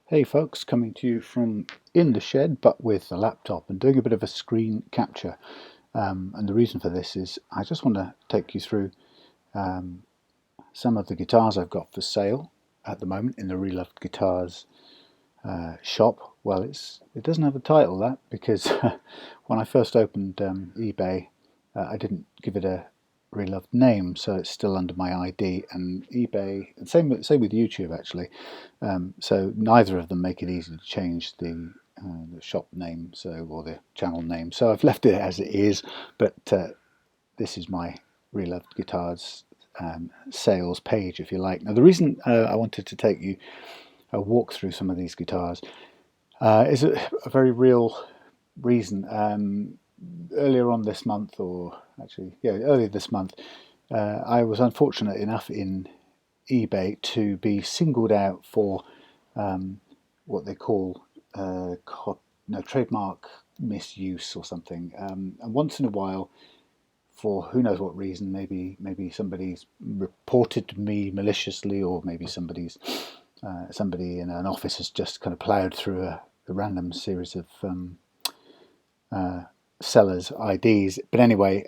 Hey folks, coming to you from in the shed but with a laptop and doing a bit of a screen capture. And the reason for this is I just want to take you through some of the guitars I've got for sale at the moment in the Reloved Guitars shop. Well, it doesn't have a title, that, because when I first opened eBay, I didn't give it a Reloved name, so it's still under my ID. And eBay, and same with YouTube actually. So neither of them make it easy to change the shop name, or the channel name. So I've left it as it is. But this is my Reloved Guitars sales page, if you like. Now, the reason I wanted to take you a walk through some of these guitars is a very real reason. Earlier on this month, or actually, yeah, earlier this month, I was unfortunate enough in eBay to be singled out for what they call trademark misuse or something. And once in a while, for who knows what reason, maybe somebody's reported me maliciously, or maybe somebody in an office has just kind of ploughed through a random series of sellers' IDs. But anyway,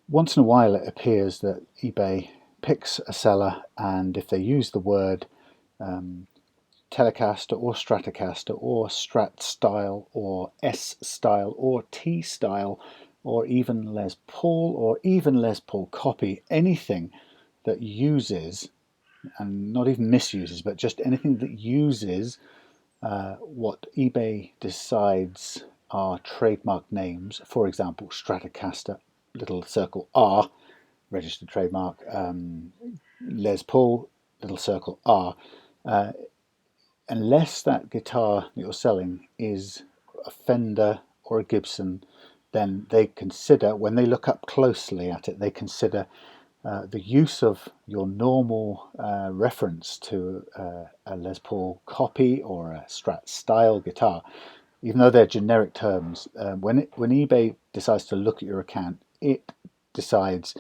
once in a while it appears that eBay picks a seller, and if they use the word Telecaster or Stratocaster or Strat style or S style or T style or even Les Paul or even Les Paul copy, anything that uses, and not even misuses, but just anything that uses what eBay decides are trademark names. For example, Stratocaster, little circle R, registered trademark. Les Paul, little circle R. Unless that guitar that you're selling is a Fender or a Gibson, then they consider, when they look up closely at it, they consider the use of your normal reference to a Les Paul copy or a Strat style guitar, even though they're generic terms. When eBay decides to look at your account, it decides,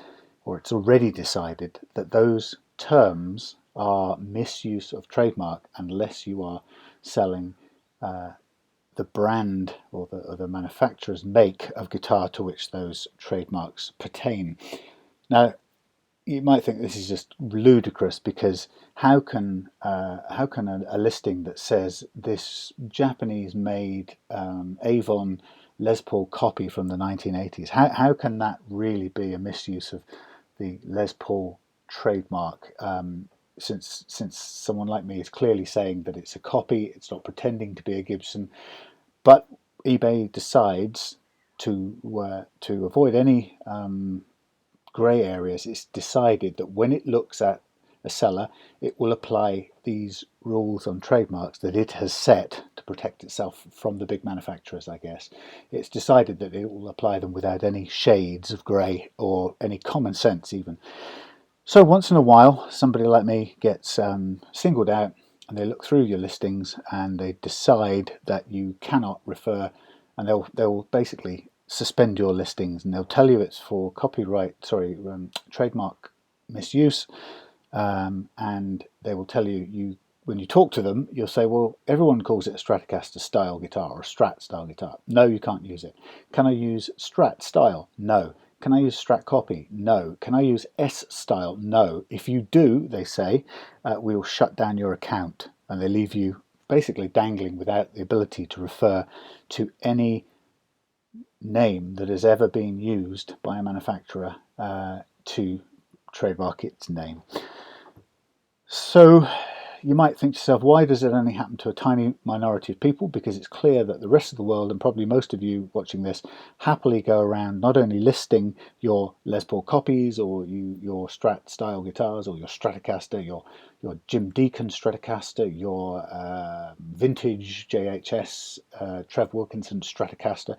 or it's already decided, that those terms are misuse of trademark unless you are selling the brand or the manufacturer's make of guitar to which those trademarks pertain. Now, you might think this is just ludicrous, because how can a listing that says this Japanese-made Avon Les Paul copy from the 1980s, how can that really be a misuse of the Les Paul trademark? Since someone like me is clearly saying that it's a copy, it's not pretending to be a Gibson, but eBay decides to avoid any grey areas. It's decided that when it looks at a seller, it will apply these rules on trademarks that it has set to protect itself from the big manufacturers, I guess. It's decided that it will apply them without any shades of grey or any common sense even. So once in a while, somebody like me gets singled out, and they look through your listings and they decide that you cannot refer, and they'll basically suspend your listings, and they'll tell you it's for trademark misuse, and they will tell you when you talk to them, you'll say, well, everyone calls it a Stratocaster style guitar or a Strat style guitar. No, you can't use it. Can I use Strat style? No. Can I use Strat copy? No. Can I use S style? No. If you do, they say, we will shut down your account, and they leave you basically dangling without the ability to refer to any name that has ever been used by a manufacturer to trademark its name. So you might think to yourself, why does it only happen to a tiny minority of people? Because it's clear that the rest of the world, and probably most of you watching this, happily go around not only listing your Les Paul copies or your Strat style guitars or your Stratocaster, your Deacon Stratocaster, your vintage JHS Trev Wilkinson Stratocaster,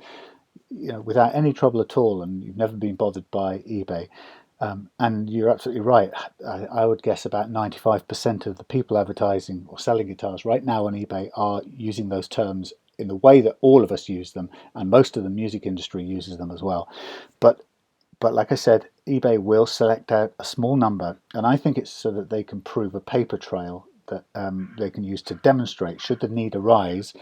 without any trouble at all, and you've never been bothered by eBay. And you're absolutely right. I would guess about 95% of the people advertising or selling guitars right now on eBay are using those terms in the way that all of us use them, and most of the music industry uses them as well. But like I said, eBay will select out a small number, and I think it's so that they can prove a paper trail that they can use to demonstrate, should the need arise,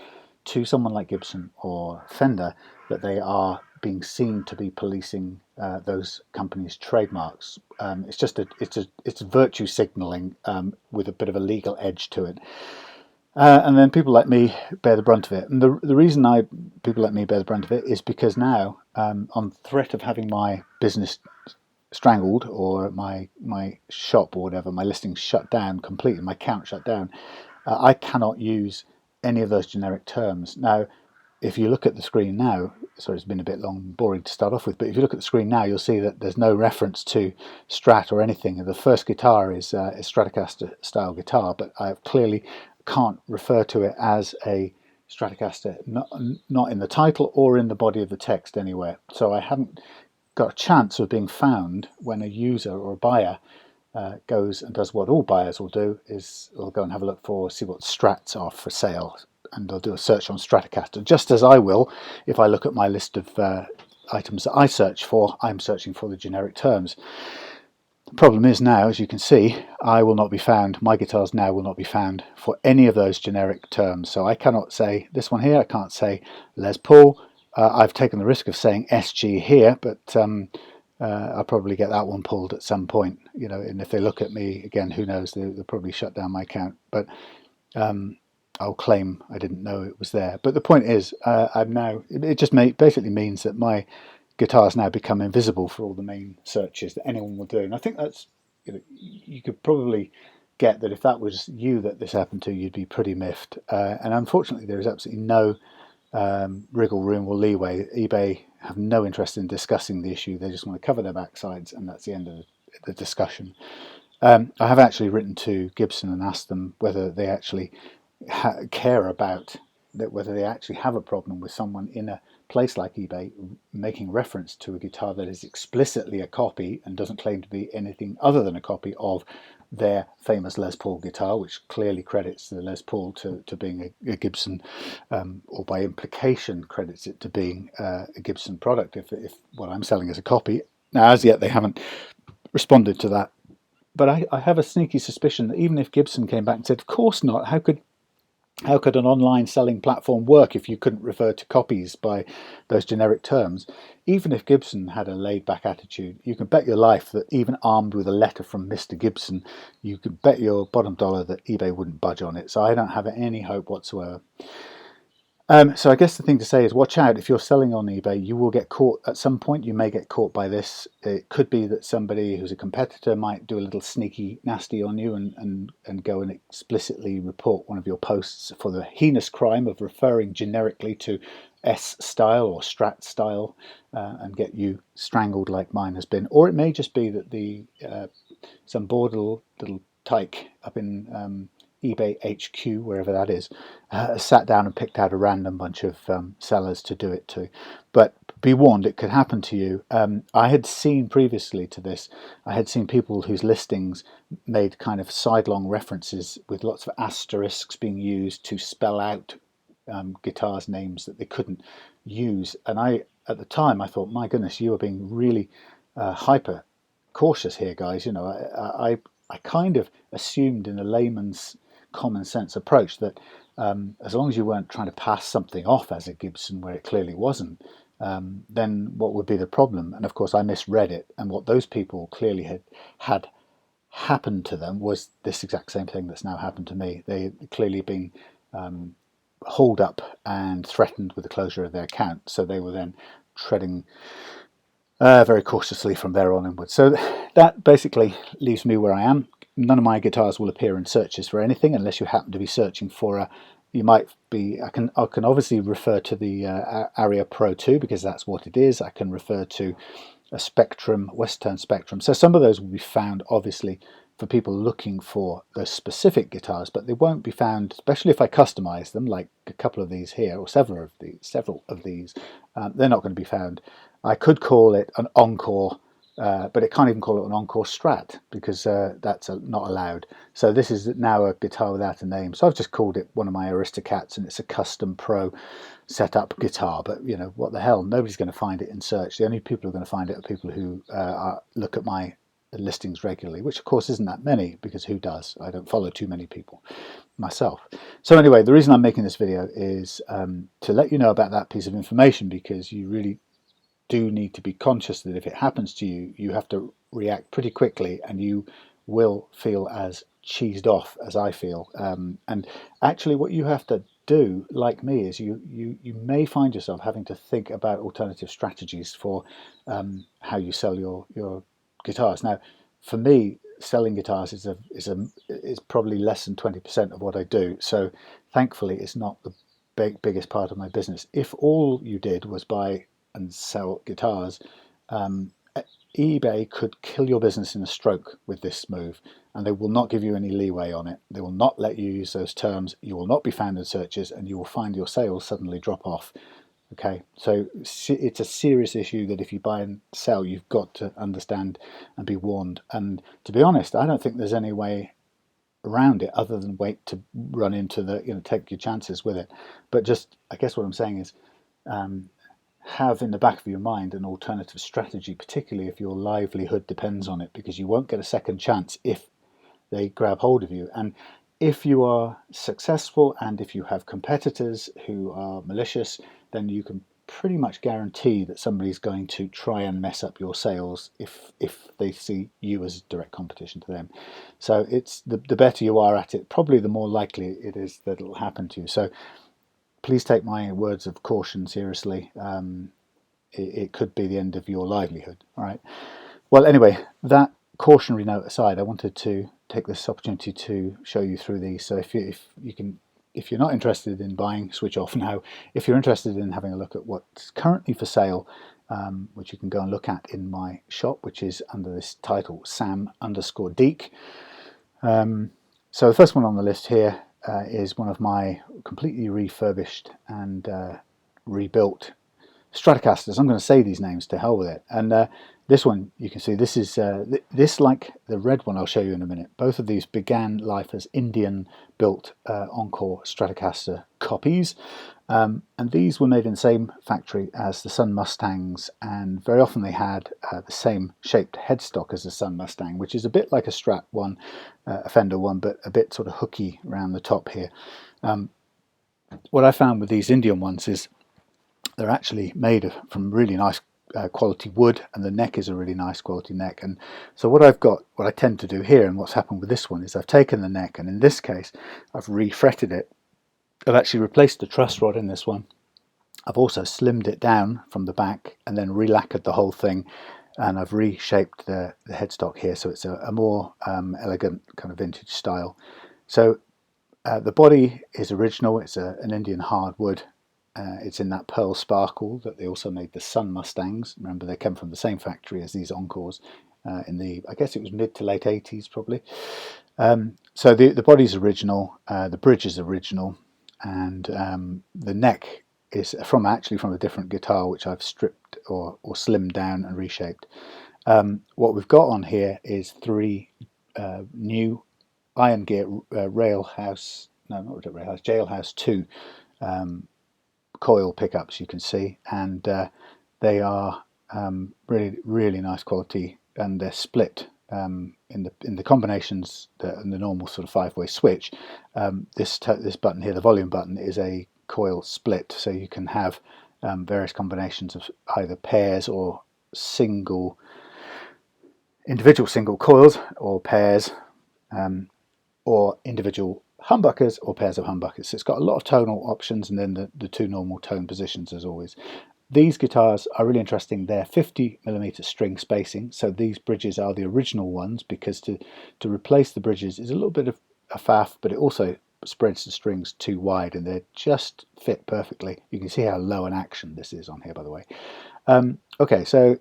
to someone like Gibson or Fender, that they are being seen to be policing those companies' trademarks. It's virtue signalling with a bit of a legal edge to it. And then people like me bear the brunt of it. And the reason people like me bear the brunt of it is because now, on threat of having my business strangled, or my shop or whatever, my listing shut down completely, my account shut down, I cannot use any of those generic terms. Now, if you look at the screen now, sorry, it's been a bit long and boring to start off with, but if you look at the screen now, you'll see that there's no reference to Strat or anything. The first guitar is a Stratocaster style guitar, but I clearly can't refer to it as a Stratocaster, not in the title or in the body of the text anywhere. So I haven't got a chance of being found when a user or a buyer goes and does what all buyers will do, is they'll go and have a look see what Strats are for sale, and they'll do a search on Stratocaster, just as I will if I look at my list of items that I search for. I'm searching for the generic terms. The problem is now, as you can see, I will not be found, my guitars now will not be found for any of those generic terms. So I cannot say this one here, I can't say Les Paul. I've taken the risk of saying SG here, but I'll probably get that one pulled at some point, you know, and if they look at me again, who knows, they'll probably shut down my account. But I'll claim I didn't know it was there. But the point is, it just basically means that my guitars now become invisible for all the main searches that anyone will do. And I think that's, you know, you could probably get that if that was you that this happened to, you'd be pretty miffed. And unfortunately, there is absolutely no wriggle room or leeway. eBay have no interest in discussing the issue. They just want to cover their backsides, and that's the end of the discussion. I have actually written to Gibson and asked them whether they actually care about that, whether they actually have a problem with someone in a place like eBay making reference to a guitar that is explicitly a copy and doesn't claim to be anything other than a copy of their famous Les Paul guitar, which clearly credits the Les Paul to being a Gibson, or by implication credits it to being a Gibson product, if what I'm selling is a copy. Now, as yet, they haven't responded to that. But I have a sneaky suspicion that even if Gibson came back and said, of course not, how could an online selling platform work if you couldn't refer to copies by those generic terms? Even if Gibson had a laid-back attitude, you can bet your life that even armed with a letter from Mr. Gibson, you could bet your bottom dollar that eBay wouldn't budge on it. So I don't have any hope whatsoever. So I guess the thing to say is, watch out. If you're selling on eBay, you will get caught at some point. You may get caught by this. It could be that somebody who's a competitor might do a little sneaky nasty on you and go and explicitly report one of your posts for the heinous crime of referring generically to S style or Strat style, and get you strangled like mine has been. Or it may just be that some bored little tyke up in eBay HQ, wherever that is, sat down and picked out a random bunch of sellers to do it to. But be warned, it could happen to you. I had seen previously to this, I had seen people whose listings made kind of sidelong references with lots of asterisks being used to spell out guitars' names that they couldn't use. And at the time, I thought, my goodness, you are being really hyper cautious here, guys. You know, I kind of assumed in a layman's common sense approach that as long as you weren't trying to pass something off as a Gibson where it clearly wasn't, then what would be the problem? And of course I misread it, and what those people clearly had happened to them was this exact same thing that's now happened to me. They clearly been hauled up and threatened with the closure of their account, so they were then treading very cautiously from there on inwards. So that basically leaves me where I am. None of my guitars will appear in searches for anything unless you happen to be searching for you might be, I can obviously refer to the Aria Pro II because that's what it is. I can refer to a Spectrum, Westone Spectrum. So some of those will be found obviously for people looking for those specific guitars, but they won't be found, especially if I customize them, like a couple of these here, or several of these. They're not going to be found. I could call it an Encore, but it can't even call it an Encore Strat because that's not allowed. So this is now a guitar without a name. So I've just called it one of my Aristocats, and it's a custom pro setup guitar. But you know, what the hell? Nobody's going to find it in search. The only people who are going to find it are people who look at my listings regularly, which of course isn't that many, because who does? I don't follow too many people myself. So anyway, the reason I'm making this video is to let you know about that piece of information, because you really do need to be conscious that if it happens to you, you have to react pretty quickly, and you will feel as cheesed off as I feel. And actually what you have to do, like me, is you may find yourself having to think about alternative strategies for how you sell your guitars. Now, for me, selling guitars is probably less than 20% of what I do. So thankfully, it's not the biggest part of my business. If all you did was buy and sell guitars, eBay could kill your business in a stroke with this move, and they will not give you any leeway on it. They will not let you use those terms. You will not be found in searches, and you will find your sales suddenly drop off. Okay, so it's a serious issue that if you buy and sell, you've got to understand and be warned. And to be honest, I don't think there's any way around it other than wait to run into the, take your chances with it. But just, I guess what I'm saying is, have in the back of your mind an alternative strategy, particularly if your livelihood depends on it, because you won't get a second chance if they grab hold of you. And if you are successful, and if you have competitors who are malicious, then you can pretty much guarantee that somebody's going to try and mess up your sales if they see you as direct competition to them. So it's the better you are at it, probably the more likely it is that it'll happen to you. So please take my words of caution seriously. It could be the end of your livelihood. All right. Well, anyway, that cautionary note aside, I wanted to take this opportunity to show you through these. So if you're not interested in buying, switch off now. If you're interested in having a look at what's currently for sale, which you can go and look at in my shop, which is under this title, Sam_Deak. So the first one on the list here is one of my completely refurbished and rebuilt Stratocasters. I'm going to say these names, to hell with it. And this one, you can see, this is this, like the red one I'll show you in a minute. Both of these began life as Indian-built Encore Stratocaster copies, and these were made in the same factory as the Sun Mustangs, and very often they had the same shaped headstock as the Sun Mustang, which is a bit like a Strat one, a Fender one, but a bit sort of hooky around the top here. What I found with these Indian ones is they're actually made from really nice quality wood, and the neck is a really nice quality neck. And so what I tend to do here, and what's happened with this one, is I've taken the neck, and in this case I've refretted it. I've actually replaced the truss rod in this one. I've also slimmed it down from the back and then re-lacquered the whole thing, and I've reshaped the headstock here so it's a more elegant kind of vintage style. So the body is original. It's an Indian hardwood. It's in that pearl sparkle that they also made the Sun Mustangs. Remember, they came from the same factory as these Encores in the, I guess it was mid to late 80s probably. So the body's original, the bridge is original, and the neck is from a different guitar which I've stripped or slimmed down and reshaped. What we've got on here is 3 new Iron Gear Jailhouse 2 coil pickups, you can see, and they are really nice quality, and they're split in the combinations in the normal sort of 5-way switch. This button here, the volume button, is a coil split, so you can have various combinations of either pairs or individual single coils, or pairs, or individual humbuckers or pairs of humbuckers. So it's got a lot of tonal options, and then the 2 normal tone positions as always. These guitars are really interesting. They're 50mm string spacing, so these bridges are the original ones, because to replace the bridges is a little bit of a faff, but it also spreads the strings too wide, and they just fit perfectly. You can see how low an action this is on here, by the way. Okay, so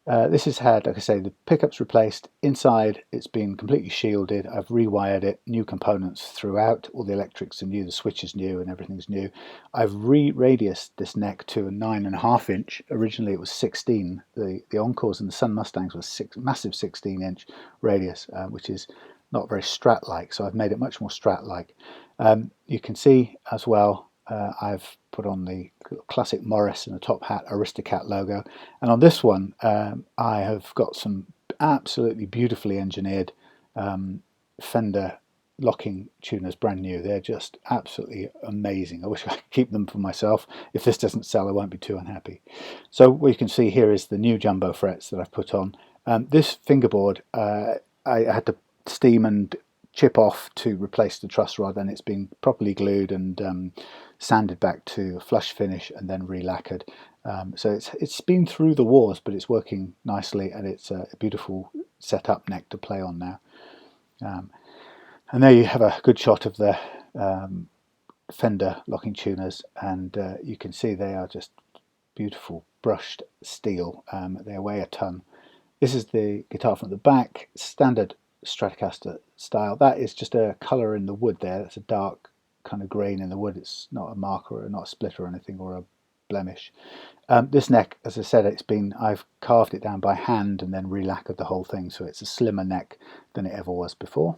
this has had, like I say, the pickups replaced. Inside it's been completely shielded. I've rewired it, new components throughout. All the electrics are new, the switch is new, and everything's new. I've re-radiused this neck to a 9.5 inch. Originally it was 16. The Encores and the Sun Mustangs was massive 16-inch radius, which is not very Strat-like, so I've made it much more Strat-like. You can see as well, I've put on the classic Morris and the top hat Aristocat logo, and on this one I have got some absolutely beautifully engineered Fender locking tuners, brand new. They're just absolutely amazing. I wish I could keep them for myself. If this doesn't sell, I won't be too unhappy. So what you can see here is the new jumbo frets that I've put on. This fingerboard I had to steam and chip off to replace the truss rod, and it's been properly glued and sanded back to a flush finish and then re-lacquered. So it's been through the wars, but it's working nicely, and it's a beautiful setup neck to play on now. And there you have a good shot of the Fender locking tuners, and you can see they are just beautiful brushed steel. They weigh a ton. This is the guitar from the back, standard Stratocaster style. That is just a colour in the wood there. That's a dark kind of grain in the wood. It's not a marker or not a split or anything or a blemish. This neck, as I said, I've carved it down by hand and then re-lacquered the whole thing, so it's a slimmer neck than it ever was before.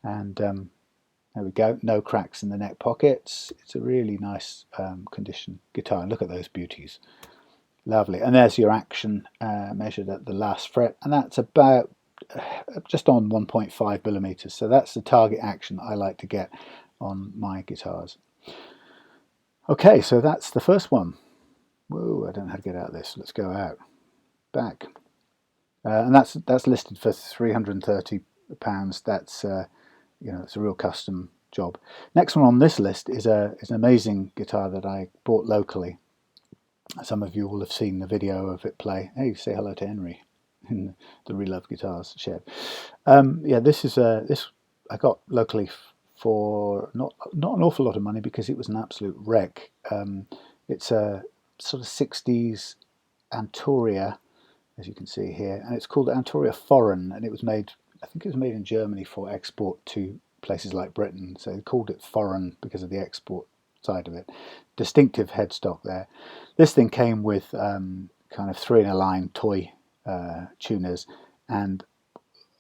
And there we go, no cracks in the neck pockets. It's a really nice condition guitar, and look at those beauties. Lovely. And there's your action measured at the last fret, and that's about just on 1.5 millimeters. So that's the target action I like to get on my guitars. Okay, so that's the first one. Whoa, I don't know how to get out of this. Let's go out. Back. And that's listed for £330. That's it's a real custom job. Next one on this list is an amazing guitar that I bought locally. Some of you will have seen the video of it play. Hey, say hello to Henry in the Relove Guitars shed. This is this I got locally for not an awful lot of money because it was an absolute wreck. It's a sort of 60s Antoria, as you can see here, and it's called Antoria Foreign, and it was made, I think it was made in Germany for export to places like Britain, so they called it Foreign because of the export side of it. Distinctive headstock there. This thing came with kind of 3-in-a-line toy tuners, and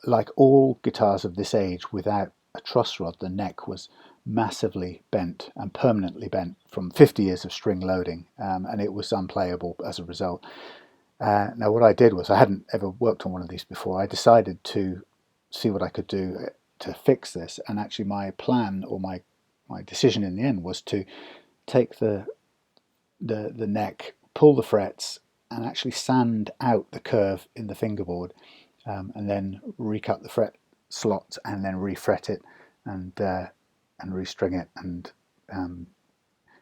like all guitars of this age without a truss rod, the neck was massively bent and permanently bent from 50 years of string loading, and it was unplayable as a result. Now what I did was, I hadn't ever worked on one of these before. I decided to see what I could do to fix this, and actually my plan, or my decision in the end, was to take the neck, pull the frets, and actually sand out the curve in the fingerboard, and then recut the fret slots and then refret it and restring it and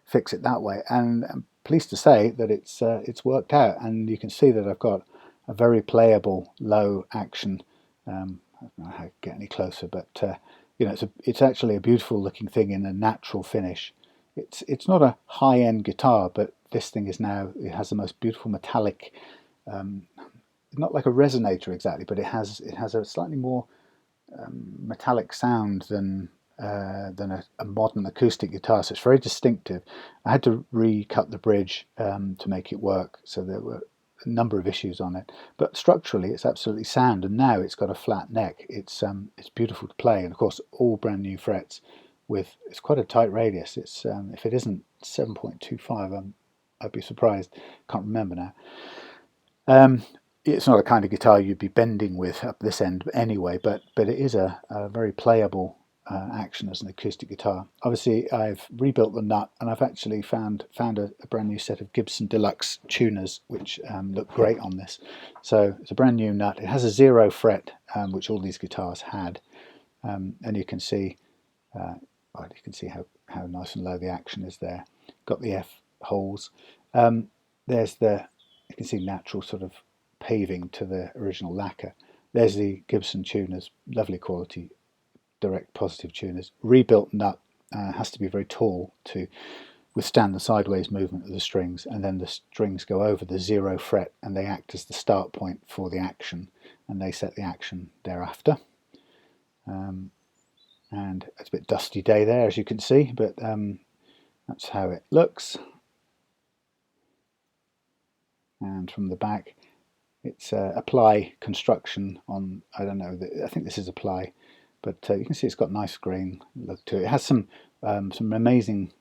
fix it that way. And I'm pleased to say that it's worked out, and you can see that I've got a very playable low action. I don't know how to get any closer, but it's actually a beautiful looking thing in a natural finish. It's not a high-end guitar, but this thing is now, it has the most beautiful metallic, not like a resonator exactly, but it has a slightly more metallic sound than a modern acoustic guitar, so it's very distinctive. I had to recut the bridge to make it work, so there were a number of issues on it, but structurally it's absolutely sound, and now it's got a flat neck. It's beautiful to play, and of course all brand new frets it's quite a tight radius. It's if it isn't 7.25, I'd be surprised. Can't remember now. It's not a kind of guitar you'd be bending with up this end anyway, but it is a very playable action as an acoustic guitar. Obviously I've rebuilt the nut, and I've actually found a brand new set of Gibson Deluxe tuners which look great on this. So it's a brand new nut. It has a 0 fret, which all these guitars had, and you can see how nice and low the action is there. Got the F holes. There's you can see natural sort of paving to the original lacquer. There's the Gibson tuners, lovely quality direct positive tuners. Rebuilt nut, has to be very tall to withstand the sideways movement of the strings, and then the strings go over the 0 fret and they act as the start point for the action, and they set the action thereafter. And it's a bit dusty day there, as you can see, but that's how it looks. And from the back, it's apply construction on, I don't know, I think this is apply, but you can see it's got nice grain look to it. It has some amazing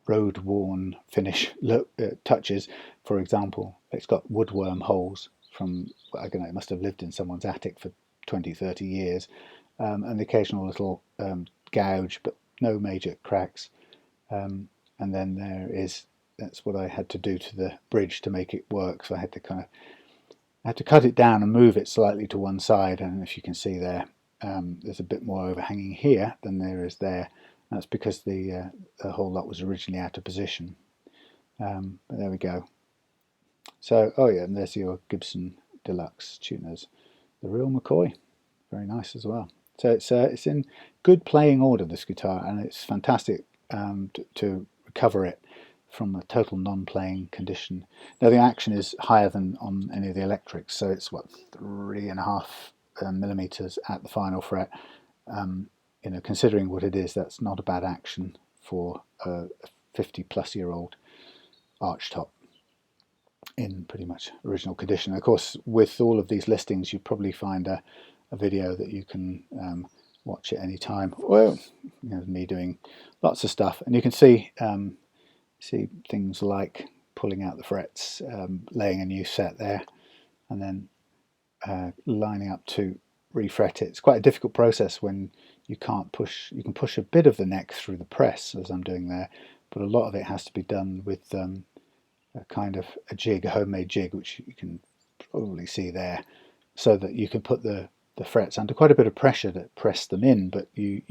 road-worn finish touches. For example, it's got woodworm holes from, I don't know, it must have lived in someone's attic for 20, 30 years, and the occasional little gouge, but no major cracks. And then that's what I had to do to the bridge to make it work. So I had to cut it down and move it slightly to one side, and if you can see there, there's a bit more overhanging here than there is there. That's because the whole lot was originally out of position. But there we go. So, oh yeah, and there's your Gibson Deluxe tuners. The real McCoy, very nice as well. So it's in good playing order, this guitar, and it's fantastic to recover it from a total non-playing condition. Now the action is higher than on any of the electrics, so it's what, 3.5 millimeters at the final fret. You know, considering what it is, that's not a bad action for a 50-plus-year-old archtop in pretty much original condition. Of course, with all of these listings, you probably find a video that you can watch at any time. Well, you know, me doing lots of stuff, and you can see things like pulling out the frets, laying a new set there, and then lining up to refret it. It's quite a difficult process when you can't push. You can push a bit of the neck through the press, as I'm doing there, but a lot of it has to be done with a kind of a jig, a homemade jig, which you can probably see there, so that you can put the frets under quite a bit of pressure to press them in, but you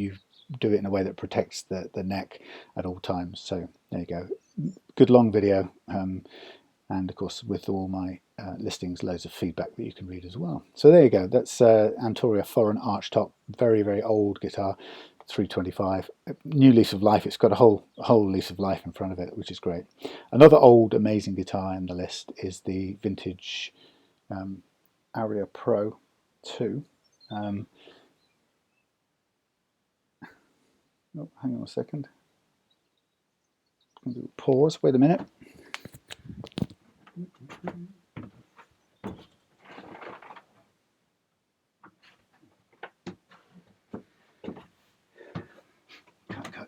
do it in a way that protects the neck at all times. So there you go. Good long video, and of course with all my listings, loads of feedback that you can read as well. So there you go. That's Antoria Foreign Archtop, very, very old guitar, 325. New lease of life. It's got a whole lease of life in front of it, which is great. Another old amazing guitar in the list is the vintage Aria Pro II. Oh, hang on a second. I'm going to do a pause. Wait a minute.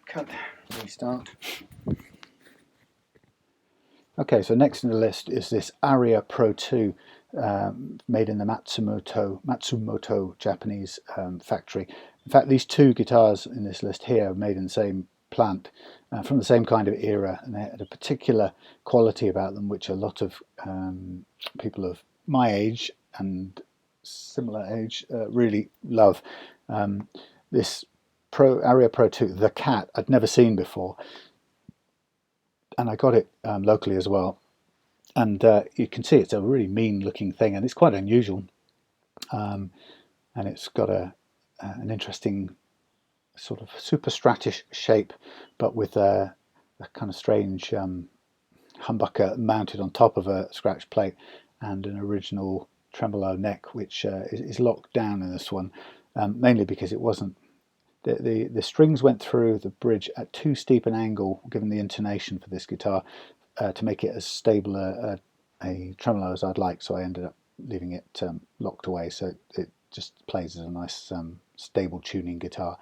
Cut. Restart. Okay, so next in the list is this Aria Pro II, made in the Matsumoto Japanese factory. In fact, these two guitars in this list here are made in the same plant, from the same kind of era, and they had a particular quality about them which a lot of people of my age and similar age really love. This Aria Pro II, the Cat, I'd never seen before, and I got it locally as well, and you can see it's a really mean looking thing, and it's quite unusual, and it's got an interesting sort of super stratish shape, but with a kind of strange humbucker mounted on top of a scratch plate, and an original tremolo neck which is locked down in this one, mainly because it wasn't. The strings went through the bridge at too steep an angle, given the intonation for this guitar, to make it as stable a tremolo as I'd like, so I ended up leaving it locked away, so it just plays as a nice stable tuning guitar.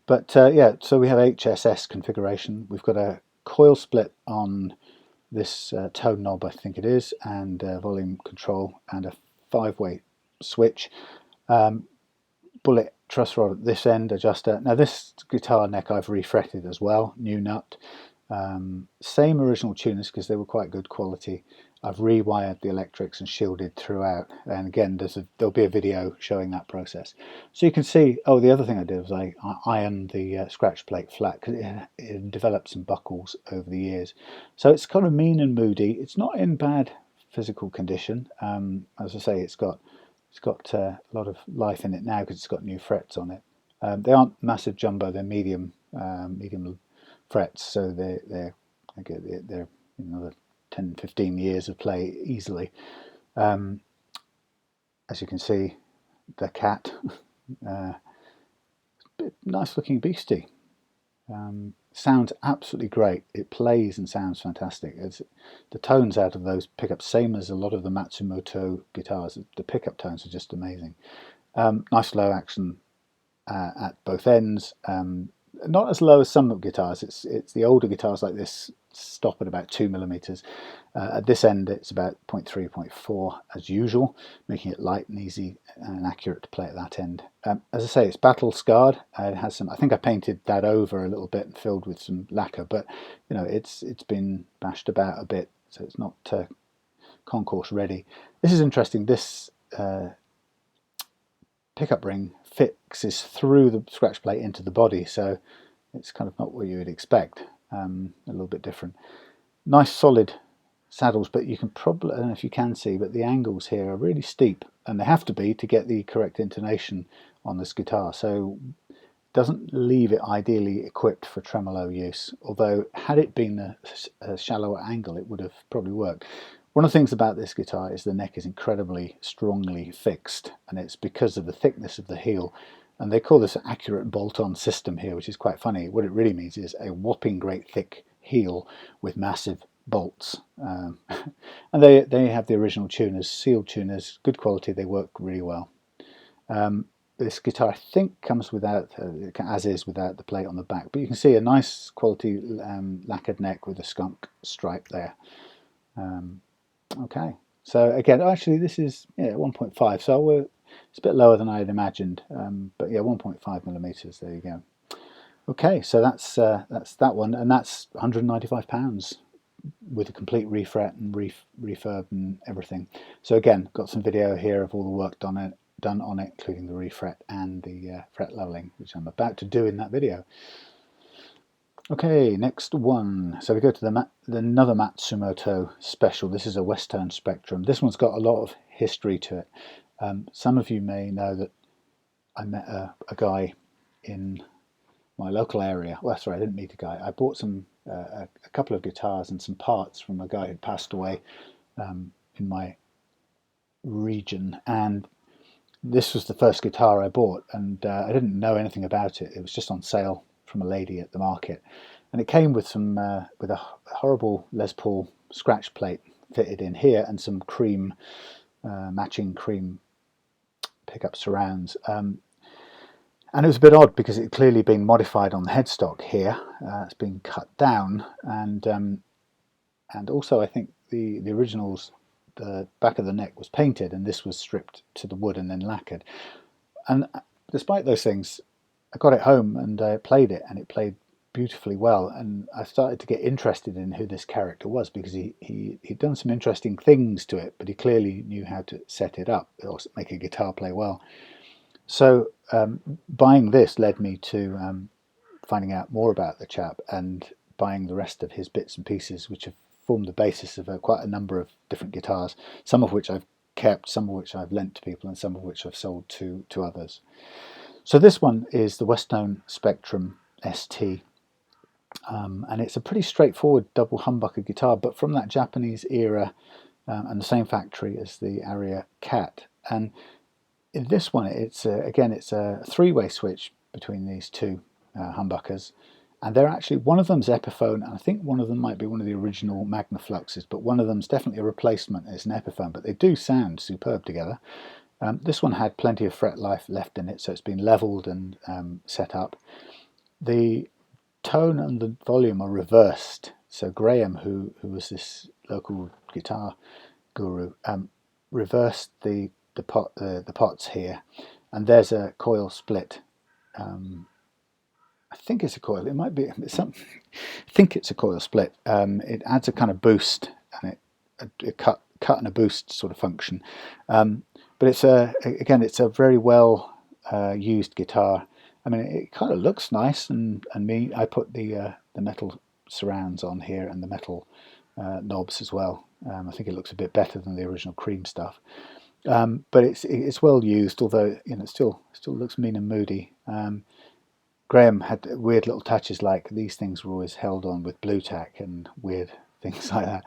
But yeah, so we have HSS configuration. We've got a coil split on this tone knob, I think it is, and volume control, and a 5-way switch. Bullet truss rod at this end, adjuster. Now this guitar neck I've refretted as well, new nut. Same original tuners because they were quite good quality. I've rewired the electrics and shielded throughout, and again there'll be a video showing that process. So you can see, oh, the other thing I did was I ironed the scratch plate flat because it developed some buckles over the years. So it's kind of mean and moody. It's not in bad physical condition. As I say, it's got a lot of life in it now because it's got new frets on it. They aren't massive jumbo; they're medium frets, so they're another 10-15 years of play easily. As you can see, the Cat, nice looking beastie. Sounds absolutely great. It plays and sounds fantastic. The tones out of those pickups, same as a lot of the Matsumoto guitars, the pickup tones are just amazing. Nice low action at both ends, not as low as some guitars. It's the older guitars like this stop at about 2mm. At this end it's about 0.3, 0.4 as usual, making it light and easy and accurate to play at that end. As I say, it's battle scarred. It has some, I think I painted that over a little bit and filled with some lacquer, but you know, it's been bashed about a bit, so it's not concourse ready. This is interesting. This pickup ring fixes through the scratch plate into the body, so it's kind of not what you would expect. A little bit different. Nice solid saddles, but you can probably, I don't know if you can see, but the angles here are really steep, and they have to be to get the correct intonation on this guitar, so it doesn't leave it ideally equipped for tremolo use, although had it been a shallower angle it would have probably worked. One of the things about this guitar is the neck is incredibly strongly fixed, and it's because of the thickness of the heel. And they call this an accurate bolt-on system here, which is quite funny. What it really means is a whopping great thick heel with massive bolts. And they have the original tuners, sealed tuners, good quality, they work really well. This guitar I think comes without, as is, without the plate on the back, but you can see a nice quality lacquered neck with a skunk stripe there. Okay, so again, actually this is 1.5, so it's a bit lower than I had imagined, but yeah, 1.5mm, there you go. Okay, so that's that one, and that's £195 with a complete refret and refurb and everything. So again, got some video here of all the work done on it, including the refret and the fret leveling, which I'm about to do in that video. Okay, next one. So we go to another Matsumoto special. This is a Westone Spectrum. This one's got a lot of history to it. Some of you may know that I met a guy in my local area. Well, sorry, I didn't meet a guy. I bought a couple of guitars and some parts from a guy who'd passed away in my region, and this was the first guitar I bought, and I didn't know anything about it. It was just on sale from a lady at the market, and it came with some with a horrible Les Paul scratch plate fitted in here and some cream matching cream pickup surrounds, and it was a bit odd because it had clearly been modified on the headstock here. It's been cut down, and also I think the originals, the back of the neck was painted, and this was stripped to the wood and then lacquered. And despite those things, I got it home and I played it, and it played beautifully well, and I started to get interested in who this character was, because he'd done some interesting things to it, but he clearly knew how to set it up or make a guitar play well. So buying this led me to finding out more about the chap and buying the rest of his bits and pieces, which have formed the basis of quite a number of different guitars, some of which I've kept, some of which I've lent to people, and some of which I've sold to others. So this one is the Westone Spectrum ST, and it's a pretty straightforward double humbucker guitar, but from that Japanese era, and the same factory as the Aria Cat. And in this one, it's again, it's a three-way switch between these two humbuckers, and they're actually, one of them's Epiphone, and I think one of them might be one of the original Magnafluxes, but one of them's definitely a replacement. It's an Epiphone, but they do sound superb together. This one had plenty of fret life left in it, so it's been leveled and set up. The tone and the volume are reversed. So Graham, who was this local guitar guru, reversed the pots here, and there's a coil split. I think it's a coil. It might be some. I think it's a coil split. It adds a kind of boost, and it cut and a boost sort of function. But it's again, it's a very well used guitar. I mean, it kind of looks nice, and I put the metal surrounds on here and the metal knobs as well. I think it looks a bit better than the original cream stuff. But it's well used, although it still looks mean and moody. Graham had weird little touches, like these things were always held on with blue tack and weird things like that.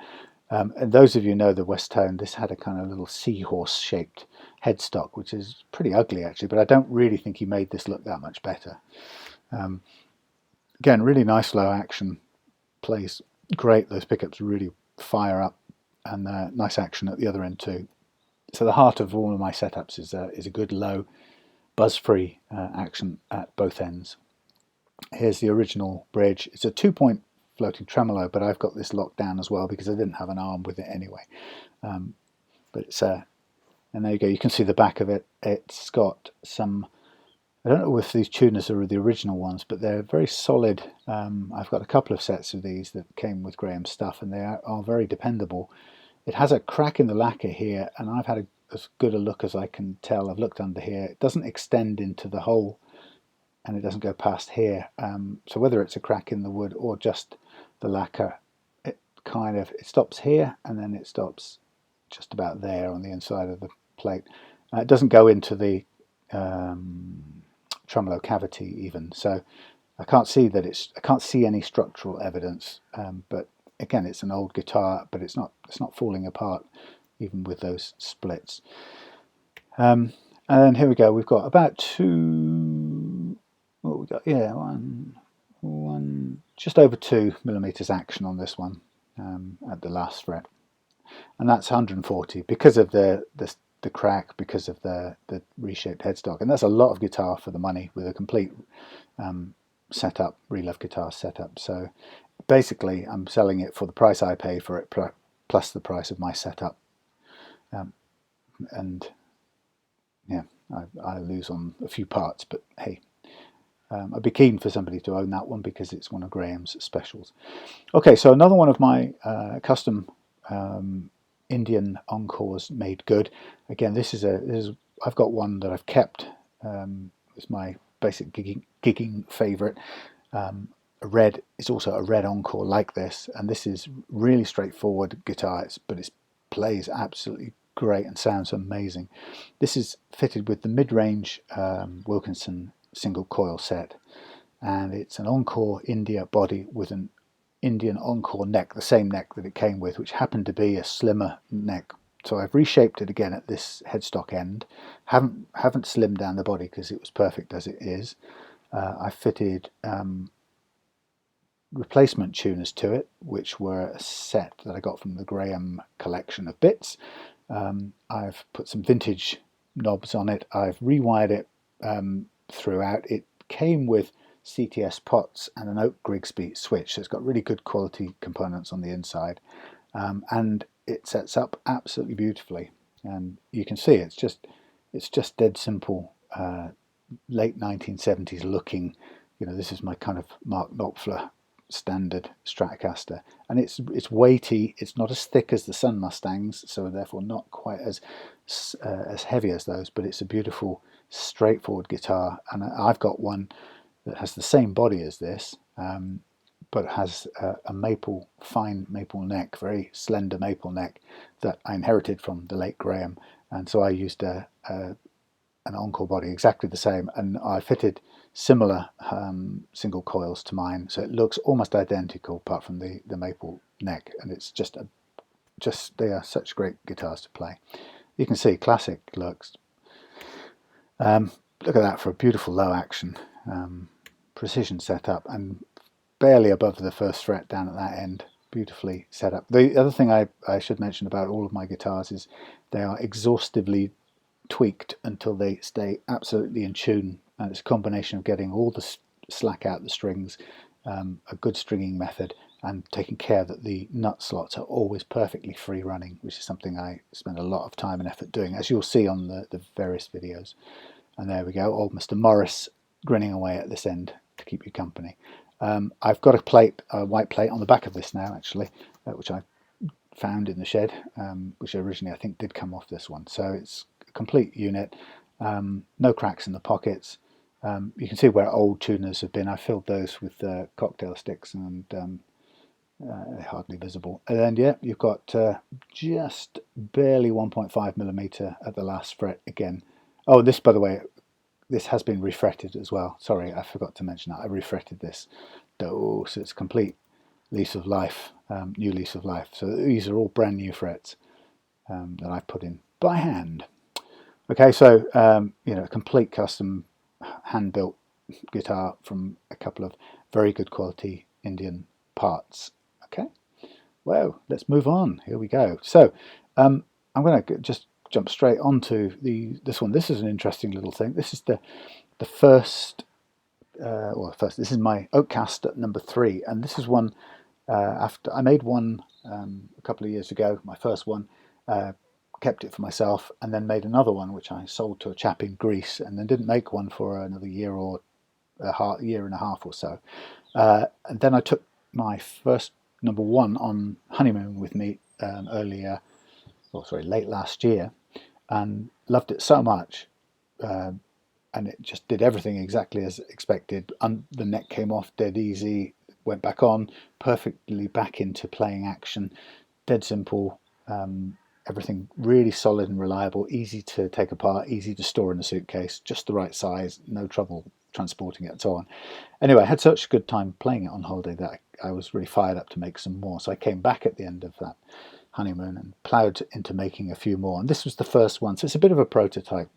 And those of you who know the Westone, this had a kind of little seahorse shaped headstock, which is pretty ugly actually, but I don't really think he made this look that much better. Again, really nice low action, plays great, those pickups really fire up, and nice action at the other end too. So the heart of all of my setups is a good low buzz-free action at both ends. Here's the original bridge. It's a 2-point floating tremolo, but I've got this locked down as well because I didn't have an arm with it anyway. But it's and there you go. You can see the back of it. It's got some, I don't know if these tuners are the original ones, but they're very solid. I've got a couple of sets of these that came with Graham's stuff, and they are very dependable. It has a crack in the lacquer here, and I've had as good a look as I can tell. I've looked under here. It doesn't extend into the hole, and it doesn't go past here. So whether it's a crack in the wood or just the lacquer, it stops here, and then it stops just about there on the inside of the plate. It doesn't go into the tremolo cavity even, so I can't see that I can't see any structural evidence. But again, it's an old guitar, but it's not falling apart even with those splits. And then here we go. We've got about just over 2 millimeters action on this one at the last fret, and that's 140 because of the crack, because of the reshaped headstock, and that's a lot of guitar for the money with a complete setup, Relove guitar setup. So basically I'm selling it for the price I pay for it plus the price of my setup, and yeah, I lose on a few parts, but hey, I'd be keen for somebody to own that one because it's one of Graham's specials. Okay, so another one of my custom Indian Encores made good. Again, I've got one that I've kept. It's my basic gigging favourite. Red is also a red Encore like this, and this is really straightforward guitar, but it plays absolutely great and sounds amazing. This is fitted with the mid-range Wilkinson single coil set, and it's an Encore India body with an Indian Encore neck, the same neck that it came with, which happened to be a slimmer neck. So I've reshaped it again at this headstock end. Haven't slimmed down the body because it was perfect as it is. I fitted replacement tuners to it, which were a set that I got from the Graham collection of bits. I've put some vintage knobs on it. I've rewired it throughout. It came with CTS pots and an Oak Grigsby switch, so it's got really good quality components on the inside, and it sets up absolutely beautifully. And you can see it's just dead simple, late 1970s looking. This is my kind of Mark Knopfler standard Stratocaster, and it's weighty. It's not as thick as the Sun Mustangs, so therefore not quite as heavy as those, but it's a beautiful straightforward guitar. And I've got one that has the same body as this, but has a fine maple neck, very slender maple neck that I inherited from the late Graham, and so I used an Encore body exactly the same, and I fitted similar single coils to mine, so it looks almost identical apart from the maple neck, and it's just they are such great guitars to play. You can see classic looks. Look at that for a beautiful low action precision setup, and barely above the first fret down at that end, beautifully set up. The other thing I should mention about all of my guitars is they are exhaustively tweaked until they stay absolutely in tune, and it's a combination of getting all the slack out the strings, a good stringing method, and taking care that the nut slots are always perfectly free running, which is something I spend a lot of time and effort doing, as you'll see on the various videos. And there we go, old Mr. Morris grinning away at this end to keep you company. I've got a white plate on the back of this now, actually, which I found in the shed, which originally I think did come off this one. So it's a complete unit, no cracks in the pockets. You can see where old tuners have been. I filled those with cocktail sticks, and they're hardly visible. And then yeah, you've got just barely 1.5 millimeter at the last fret again. Oh, this, by the way, this has been refretted as well. Sorry, I forgot to mention that. I refretted this. So it's complete lease of life, new lease of life. So these are all brand new frets that I've put in by hand. Okay, so a complete custom hand-built guitar from a couple of very good quality Indian parts. Okay, well, let's move on. Here we go. So I'm going to just jump straight onto this one. This is an interesting little thing. This is the first well, first, this is my Oakcaster number 3, and this is one after I made one a couple of years ago, my first one, kept it for myself, and then made another one which I sold to a chap in Greece, and then didn't make one for another year or year and a half or so. And then I took my first number 1 on honeymoon with me late last year, and loved it so much. And it just did everything exactly as expected. The neck came off dead easy, went back on perfectly back into playing action, dead simple. Everything really solid and reliable, easy to take apart, easy to store in a suitcase, just the right size, no trouble transporting it and so on. Anyway, I had such a good time playing it on holiday that I was really fired up to make some more. So I came back at the end of that honeymoon and ploughed into making a few more. And this was the first one, so it's a bit of a prototype.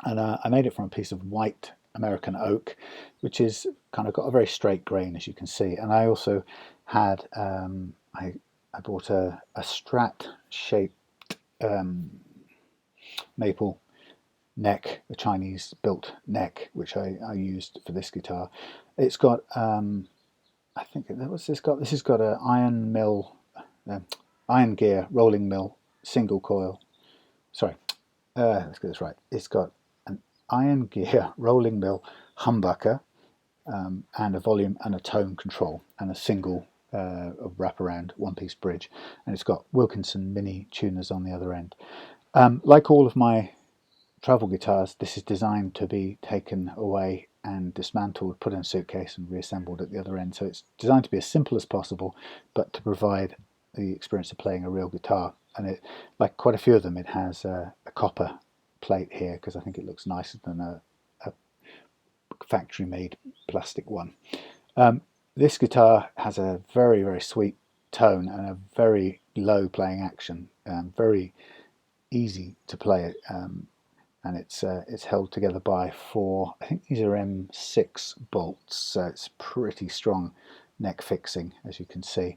And I made it from a piece of white American oak, which is kind of got a very straight grain, as you can see. And I also had I bought a Strat shaped maple neck, a Chinese built neck, which I used for this guitar. It's got I think what's this got? This has got an iron gear rolling mill single coil. Sorry, let's get this right. It's got an iron gear rolling mill humbucker and a volume and a tone control and a single wraparound one-piece bridge, and it's got Wilkinson mini tuners on the other end. Like all of my travel guitars, this is designed to be taken away and dismantled, put in a suitcase and reassembled at the other end. So it's designed to be as simple as possible, but to provide the experience of playing a real guitar. And it, like quite a few of them, it has a copper plate here because I think it looks nicer than a factory-made plastic one. This guitar has a very, very sweet tone and a very low playing action, very easy to play it, and it's held together by 4, I think these are M6 bolts, so it's pretty strong neck fixing, as you can see,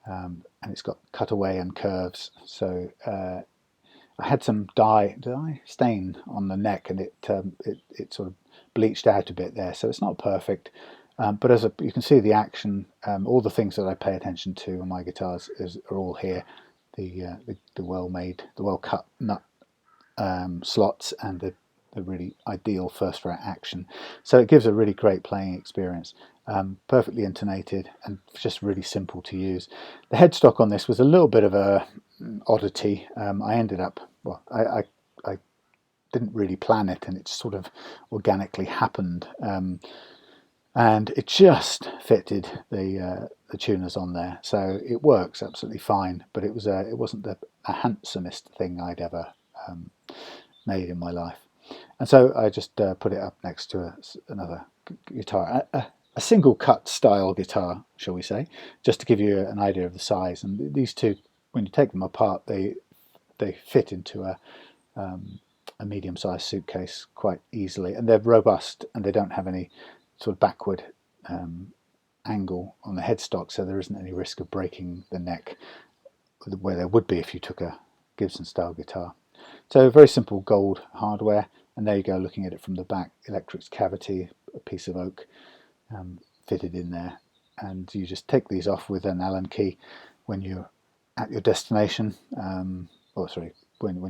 and it's got cutaway and curves. So I had some dye stain on the neck, and it sort of bleached out a bit there, so it's not perfect. But as you can see, the action, all the things that I pay attention to on my guitars are all here. The well-made, the well-cut nut slots, and the really ideal first-fret action. So it gives a really great playing experience. Perfectly intonated and just really simple to use. The headstock on this was a little bit of a oddity. I ended up, well, I didn't really plan it, and it sort of organically happened. And it just fitted the tuners on there, so it works absolutely fine. But it wasn't the handsomest thing I'd ever made in my life, and so I just put it up next to another guitar, a single cut style guitar, shall we say, just to give you an idea of the size. And these two, when you take them apart, they fit into a medium-sized suitcase quite easily, and they're robust, and they don't have any sort of backward angle on the headstock, so there isn't any risk of breaking the neck where there would be if you took a Gibson style guitar. So very simple gold hardware, and there you go, looking at it from the back, electrics cavity, a piece of oak fitted in there, and you just take these off with an Allen key when you're at your destination, when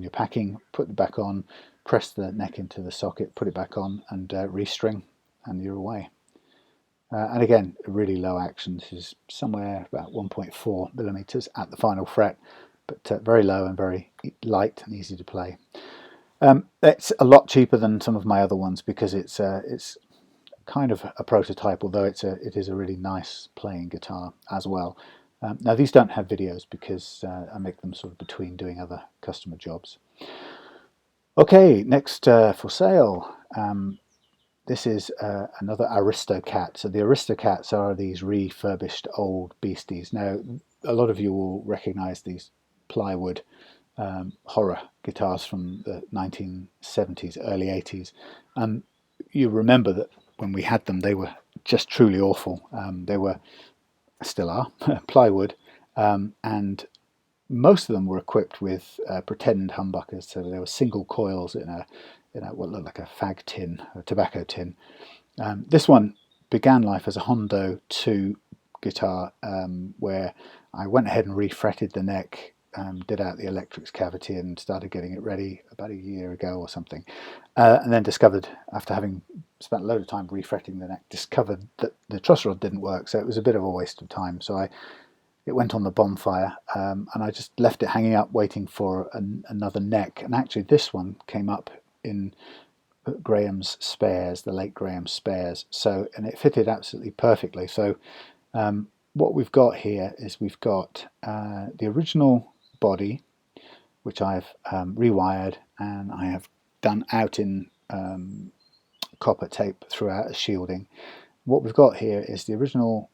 you're packing, put it back on, press the neck into the socket, put it back on, and restring, and you're away. And again, really low action. This is somewhere about 1.4 millimeters at the final fret, but very low and very light and easy to play. It's a lot cheaper than some of my other ones because it's kind of a prototype, although it is a really nice playing guitar as well. Now these don't have videos because I make them sort of between doing other customer jobs. Okay, next for sale. This is another Aristocat. So the Aristocats are these refurbished old beasties. Now, a lot of you will recognise these plywood horror guitars from the 1970s, early 80s. You remember that when we had them, they were just truly awful. They were, still are, plywood, and most of them were equipped with pretend humbuckers. So there were single coils in what looked like a fag tin, a tobacco tin, This one began life as a Hondo II guitar, where I went ahead and refretted the neck, did out the electrics cavity and started getting it ready about a year ago or something, and then discovered, after having spent a load of time refretting the neck, discovered that the truss rod didn't work, so it was a bit of a waste of time. So it went on the bonfire, and I just left it hanging up waiting for another neck. And actually this one came up in Graham's spares, the late Graham's spares, and it fitted absolutely perfectly. So what we've got here is we've got the original body, which I've rewired, and I have done out in copper tape throughout as shielding. What we've got here is the original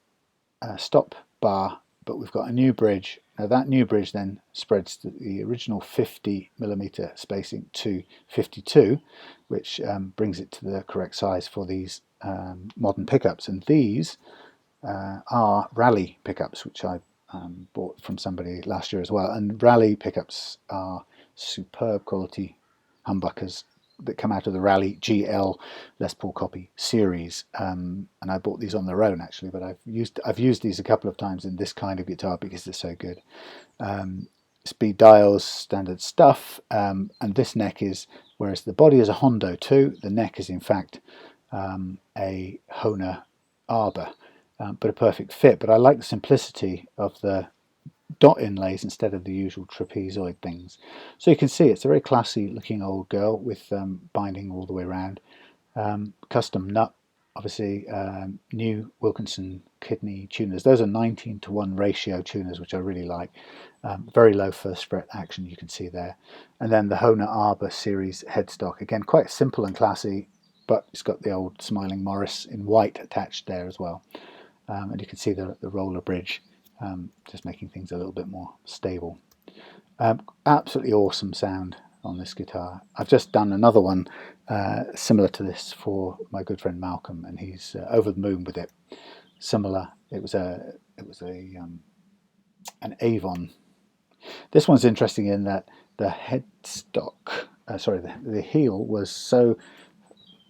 stop bar, but we've got a new bridge. Now that new bridge then spreads the original 50mm spacing to 52, which brings it to the correct size for these modern pickups. And these are Rally pickups, which I bought from somebody last year as well. And Rally pickups are superb quality humbuckers that come out of the Rally GL Les Paul copy series, and I bought these on their own actually, but I've used these a couple of times in this kind of guitar because they're so good. Speed dials, standard stuff, and this neck is, whereas the body is a Hondo II, the neck is in fact a Hohner Arbor, but a perfect fit. But I like the simplicity of the dot inlays instead of the usual trapezoid things. So you can see it's a very classy looking old girl with binding all the way around. Custom nut, obviously, new Wilkinson kidney tuners. Those are 19:1 ratio tuners, which I really like. Very low first fret action, you can see there. And then the Hohner Arbor series headstock, again quite simple and classy, but it's got the old smiling Morris in white attached there as well. And you can see the roller bridge, just making things a little bit more stable. Absolutely awesome sound on this guitar. I've just done another one similar to this for my good friend Malcolm, and he's over the moon with it. Similar. It was an Avon. This one's interesting in that the headstock, the heel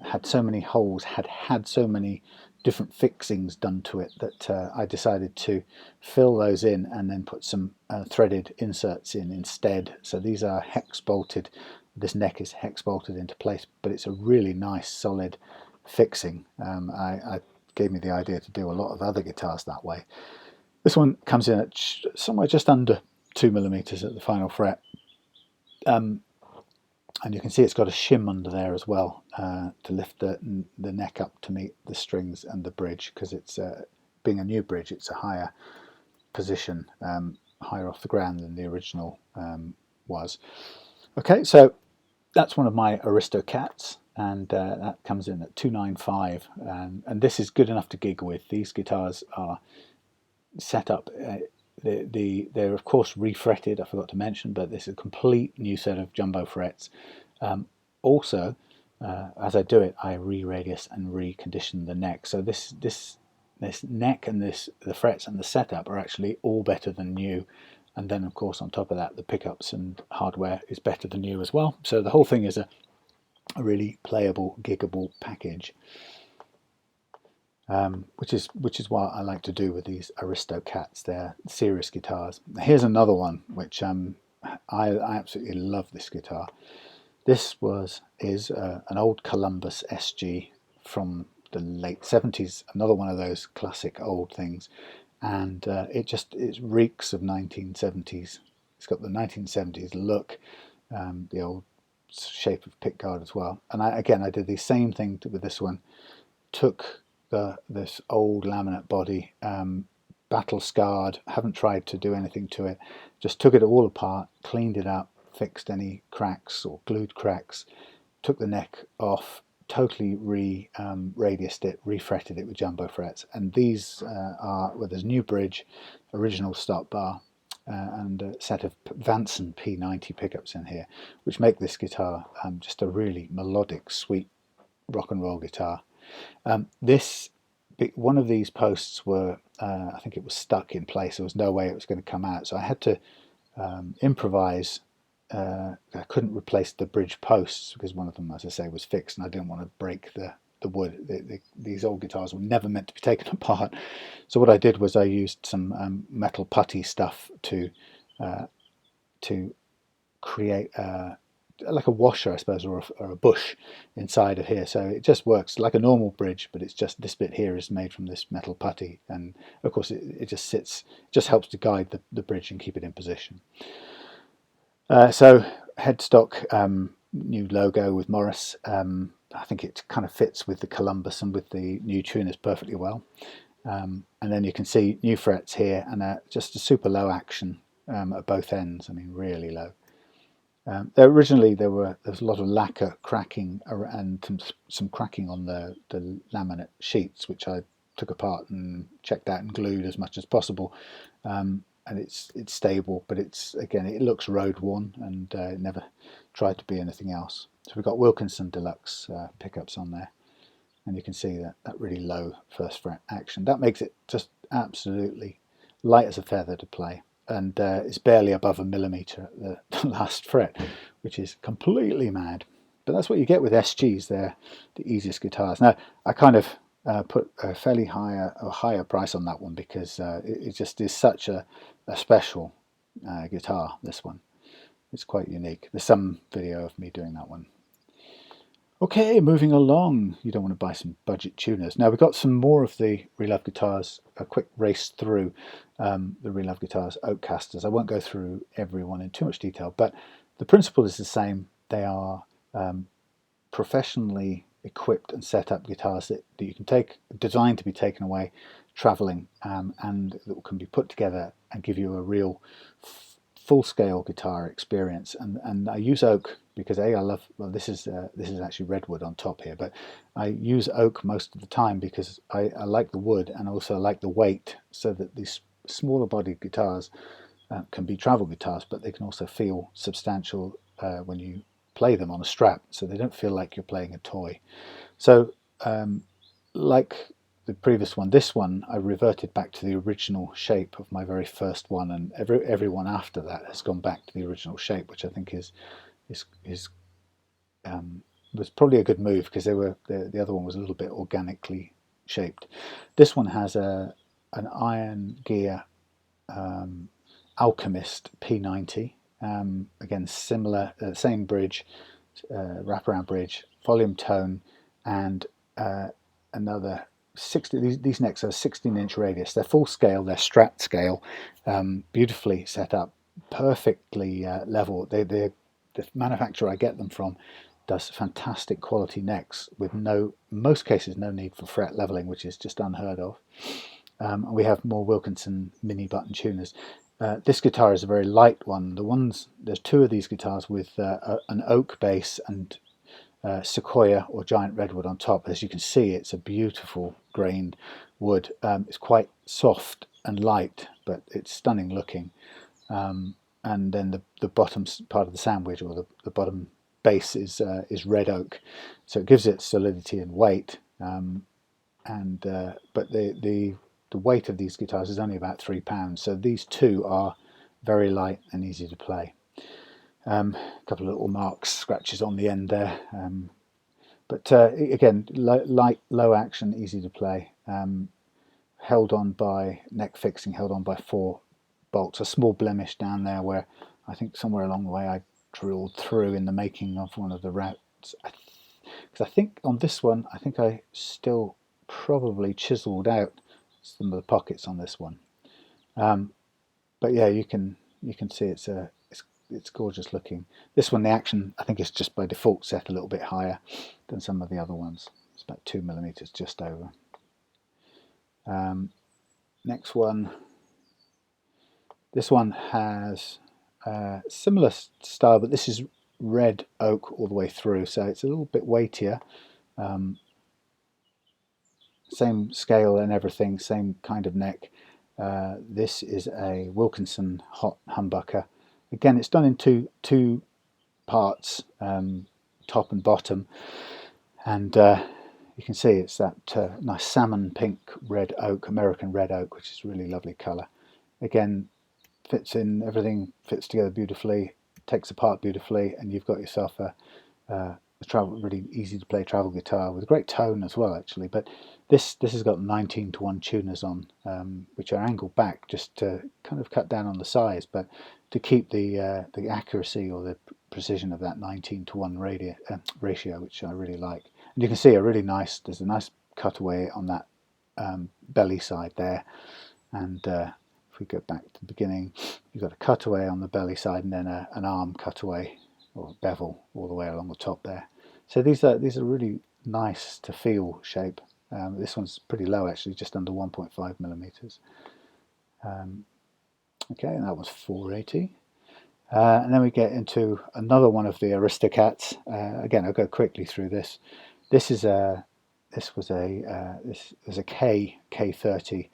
had so many holes, had so many different fixings done to it that I decided to fill those in and then put some threaded inserts in instead. So these are hex bolted. This neck is hex bolted into place, but it's a really nice solid fixing. I gave me the idea to do a lot of other guitars that way. This one comes in at somewhere just under 2mm at the final fret. And you can see it's got a shim under there as well to lift the neck up to meet the strings and the bridge, because it's being a new bridge, it's a higher position, higher off the ground than the original was. Okay, so that's one of my Aristocats, and that comes in at 295, and this is good enough to gig with. These guitars are set up. They're of course refretted, I forgot to mention, but this is a complete new set of jumbo frets. Also, as I do it, I re-radius and recondition the neck. So this neck and the frets and the setup are actually all better than new. And then of course on top of that, the pickups and hardware is better than new as well. So the whole thing is a really playable, giggable package. Which is what I like to do with these Aristocats. They're serious guitars. Here's another one which I absolutely love this guitar. This is an old Columbus SG from the late 70s, another one of those classic old things, and it reeks of 1970s. It's got the 1970s look, the old shape of pickguard as well. And I did the same thing with this one. Took this old laminate body, battle scarred, haven't tried to do anything to it, just took it all apart, cleaned it up, fixed any cracks or glued cracks, took the neck off, totally radiused it, refretted it with jumbo frets, and these are, well, there's new bridge, original stop bar, and a set of Vanson P90 pickups in here, which make this guitar just a really melodic, sweet rock and roll guitar. One of these posts were, I think it was stuck in place. There was no way it was going to come out, so I had to improvise. I couldn't replace the bridge posts because one of them, as I say, was fixed, and I didn't want to break the the wood. These old guitars were never meant to be taken apart. So what I did was I used some metal putty stuff to create like a washer, I suppose, or a bush inside of here. So it just works like a normal bridge, but it's just this bit here is made from this metal putty, and of course it just sits, just helps to guide the bridge and keep it in position. So headstock, new logo with Morris. I think it kind of fits with the Columbus and with the new tuners perfectly well. And then you can see new frets here, and just a super low action at both ends. I mean, really low. Originally there was a lot of lacquer cracking and some cracking on the laminate sheets, which I took apart and checked out and glued as much as possible. And it's stable, but it looks road worn, and it never tried to be anything else. So we've got Wilkinson Deluxe pickups on there, and you can see that really low first fret action. That makes it just absolutely light as a feather to play, and it's barely above a millimetre at the last fret, which is completely mad. But that's what you get with SGs. They're the easiest guitars. Now, I kind of put a fairly higher price on that one because it just is such a special guitar, this one. It's quite unique. There's some video of me doing that one. Okay, moving along. You don't want to buy some budget tuners. Now we've got some more of the Relove guitars, a quick race through the Relove guitars oak casters. I won't go through every one in too much detail, but the principle is the same. They are professionally equipped and set up guitars that you can take, designed to be taken away traveling, and that can be put together and give you a real full-scale guitar experience. And I use oak because I love, well, this is actually redwood on top here, but I use oak most of the time because I like the wood, and also I like the weight, so that these smaller bodied guitars can be travel guitars, but they can also feel substantial when you play them on a Strat, so they don't feel like you're playing a toy. So like the previous one, this one I reverted back to the original shape of my very first one, and every one after that has gone back to the original shape, which I think was probably a good move, because the other one was a little bit organically shaped. This one has an Iron Gear Alchemist P90. Again, similar, same bridge, wraparound bridge, volume tone, and another 60. These necks are 16-inch radius. They're full scale. They're Strat scale, beautifully set up, perfectly level. The manufacturer I get them from does fantastic quality necks with in most cases, no need for fret leveling, which is just unheard of. We have more Wilkinson mini button tuners. This guitar is a very light one. There's two of these guitars with an oak bass and sequoia or giant redwood on top. As you can see, it's a beautiful grained wood. It's quite soft and light, but it's stunning looking. And then the bottom part of the sandwich, or the bottom base, is red oak, so it gives it solidity and weight. But the weight of these guitars is only about £3, so these two are very light and easy to play. A couple of little marks, scratches on the end there, but again, light, low action, easy to play. Held on by neck fixing, held on by 4 bolts. A small blemish down there where I think somewhere along the way I drilled through in the making of one of the routes. Because I think on this one, I think I still probably chiseled out some of the pockets on this one. But yeah, you can see it's gorgeous looking. This one, the action, I think, is just by default set a little bit higher than some of the other ones. It's about 2mm just over. Next one. This one has similar style, but this is red oak all the way through, so it's a little bit weightier. Same scale and everything, same kind of neck. This is a Wilkinson hot humbucker. Again, it's done in two parts, top and bottom, and you can see it's that nice salmon pink red oak, American red oak, which is a really lovely colour. Again, fits in, everything fits together beautifully, takes apart beautifully, and you've got yourself a really easy to play travel guitar with a great tone as well, actually. But this has got 19:1 tuners on, which are angled back just to kind of cut down on the size, but to keep the accuracy or the precision of that 19:1 ratio, which I really like. And you can see there's a nice cutaway on that belly side there, and if we go back to the beginning, you've got a cutaway on the belly side and then an arm cutaway or bevel all the way along the top there. So these are really nice to feel shape. This one's pretty low, actually, just under 1.5 millimeters. Okay, and that was 480. And then we get into another one of the Aristocats. Again, I'll go quickly through this. This was a K30,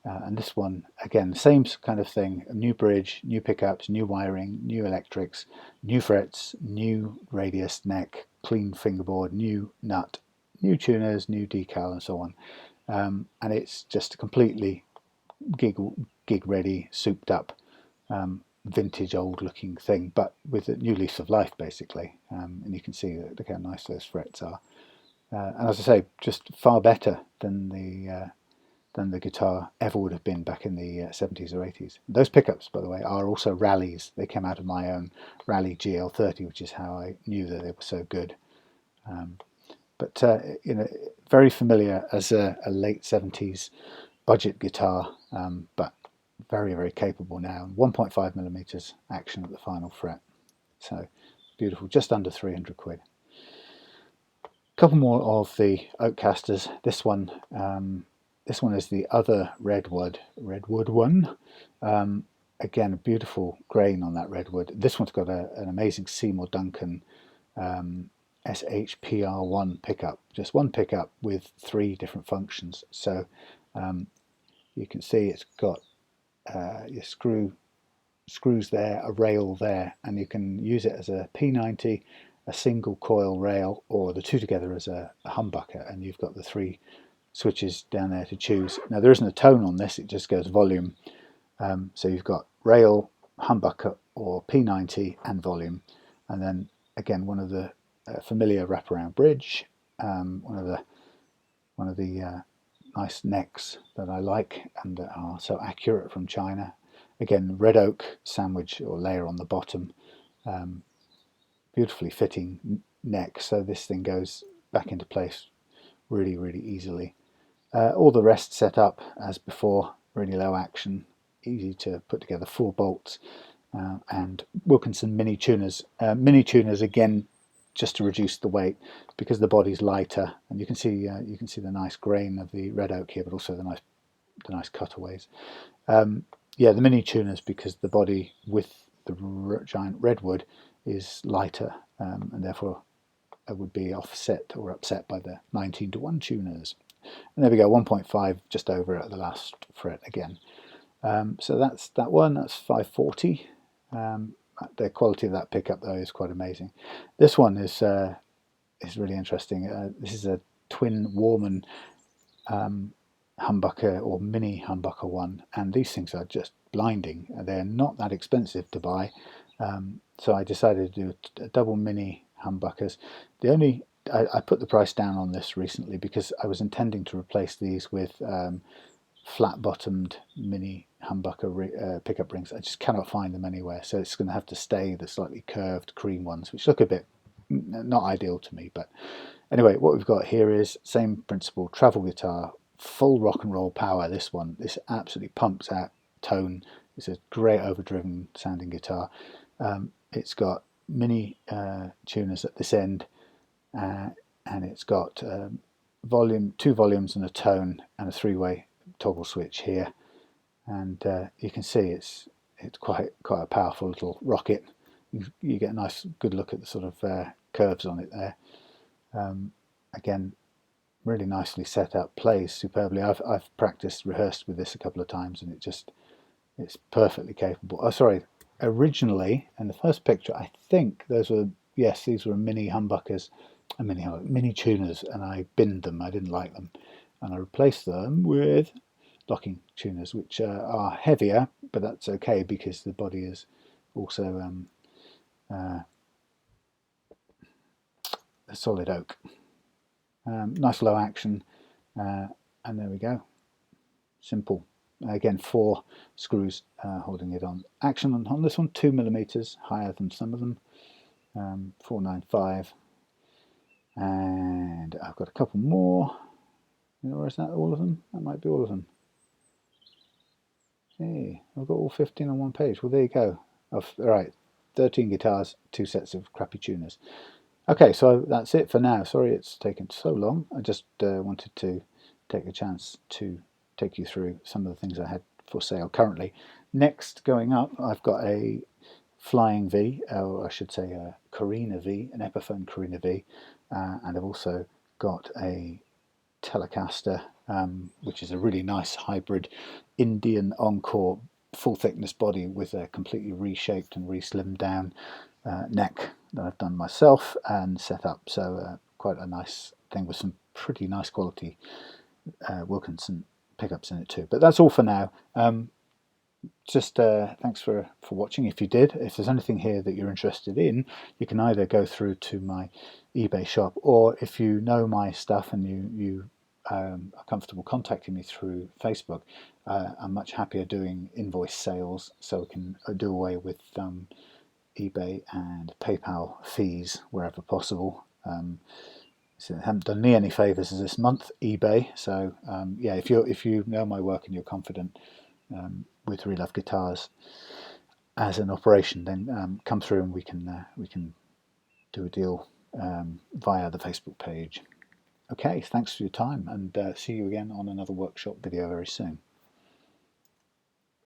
and this one, again, the same kind of thing: a new bridge, new pickups, new wiring, new electrics, new frets, new radius neck, clean fingerboard, new nut, new tuners, new decal, and so on. And it's just a completely gig ready, souped up, vintage old looking thing, but with a new lease of life, basically. And you can see look how nice those frets are. And as I say, just far better than the guitar ever would have been back in the 70s or 80s. Those pickups, by the way, are also Rallies. They came out of my own Rally GL30, which is how I knew that they were so good. But very familiar as a late 70s budget guitar, but very, very capable now. 1.5 millimeters action at the final fret. So beautiful, just under 300 quid. Couple more of the Oakcasters. This one is the other redwood one. Again, a beautiful grain on that redwood. This one's got an amazing Seymour Duncan SHPR1 pickup, just one pickup with 3 different functions. So you can see it's got your screws there, a rail there, and you can use it as a P90, a single coil rail, or the two together as a humbucker, and you've got the 3 switches down there to choose. Now there isn't a tone on this, it just goes volume. So you've got rail, humbucker, or P90 and volume, and then again one of the familiar wraparound bridge, one of the nice necks that I like and that are so accurate from China. Again, red oak sandwich or layer on the bottom, beautifully fitting neck, so this thing goes back into place really, really easily. All the rest set up as before, really low action, easy to put together, 4 bolts, and Wilkinson mini tuners. Mini tuners again, just to reduce the weight because the body's lighter, and you can see the nice grain of the red oak here, but also the nice cutaways. Yeah, the mini tuners because the body with the giant redwood is lighter, and therefore it would be offset or upset by the 19:1 tuners. And there we go, 1.5 just over at the last fret again. So that's that one. That's 540. The quality of that pickup though is quite amazing. This one is really interesting. This is a twin Warman humbucker or mini humbucker one, and these things are just blinding. They're not that expensive to buy, so I decided to do a double mini humbuckers. I put the price down on this recently because I was intending to replace these with flat-bottomed mini humbucker pickup rings. I just cannot find them anywhere, so it's going to have to stay the slightly curved cream ones, which look a bit not ideal to me. But anyway, what we've got here is same principle, travel guitar, full rock and roll power. This absolutely pumps out tone. It's a great overdriven sounding guitar. It's got mini tuners at this end, and it's got 2 volumes and a tone and a 3-way toggle switch here, and you can see it's quite a powerful little rocket. You get a nice good look at the sort of curves on it there. Again, really nicely set up, plays superbly. I've rehearsed with this a couple of times, and it's perfectly capable. Oh, sorry, originally in the first picture, I think these were mini humbuckers, mini tuners, and I binned them. I didn't like them, and I replaced them with locking tuners, which are heavier, but that's okay because the body is also solid oak. Nice low action, and there we go. Simple. Again, 4 screws holding it on. Action on this one, 2mm higher than some of them, 495. And I've got a couple more. Or is that all of them? That might be all of them. Hey, I've got all 15 on one page. Well, there you go. All right, 13 guitars, 2 sets of crappy tuners. Okay, so that's it for now. Sorry it's taken so long. I just wanted to take a chance to take you through some of the things I had for sale currently. Next, going up, I've got a Flying V, or I should say a Carina V, an Epiphone Carina V, and I've also got a Telecaster, which is a really nice hybrid Indian Encore full thickness body with a completely reshaped and re-slimmed down neck that I've done myself and set up. So quite a nice thing with some pretty nice quality Wilkinson pickups in it too. But that's all for now. Just thanks for watching. If you did, if there's anything here that you're interested in, you can either go through to my eBay shop, or if you know my stuff and you are comfortable contacting me through Facebook, I'm much happier doing invoice sales, so we can do away with eBay and PayPal fees wherever possible. So they haven't done me any favours this month, eBay. So yeah, if you know my work and you're confident with Real Love Guitars as an operation, then come through and we can do a deal via the Facebook page. Okay, thanks for your time, and see you again on another workshop video very soon.